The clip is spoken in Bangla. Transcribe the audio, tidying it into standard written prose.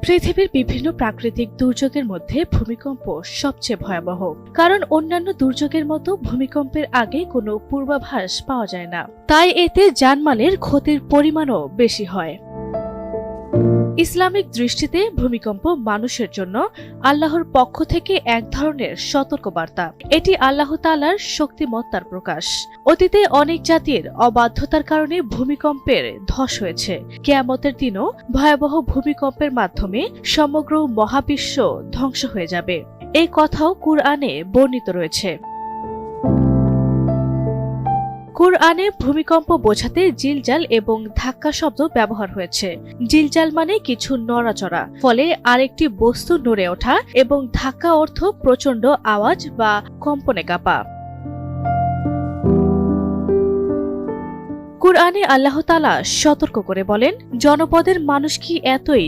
পৃথিবীর বিভিন্ন প্রাকৃতিক দুর্যোগের মধ্যে ভূমিকম্প সবচেয়ে ভয়াবহ। কারণ অন্যান্য দুর্যোগের মতো ভূমিকম্পের আগে কোনো পূর্বাভাস পাওয়া যায় না, তাই এতে জানমালের ক্ষতির পরিমাণও বেশি হয়। ইসলামিক দৃষ্টিতে ভূমিকম্প মানুষের জন্য আল্লাহর পক্ষ থেকে এক ধরনের সতর্কবার্তা। এটি আল্লাহ তাআলার শক্তিমত্তার প্রকাশ। অতীতে অনেক জাতির অবাধ্যতার কারণে ভূমিকম্পের ধস হয়েছে। কিয়ামতের দিনও ভয়াবহ ভূমিকম্পের মাধ্যমে সমগ্র মহাবিশ্ব ধ্বংস হয়ে যাবে, এই কথাও কুরআনে বর্ণিত রয়েছে। কুরআনে ভূমিকম্প বোঝাতে জিলজাল এবং ধাক্কা শব্দ ব্যবহার হয়েছে। জিলজাল মানে কিছু নড়াচড়া, ফলে আরেকটি বস্তু নড়ে ওঠা, এবং ধাক্কা অর্থ প্রচণ্ড আওয়াজ বা কম্পনে কাঁপা। কুরআনে আল্লাহ তাআলা সতর্ক করে বলেন, জনপদের মানুষ কি এতই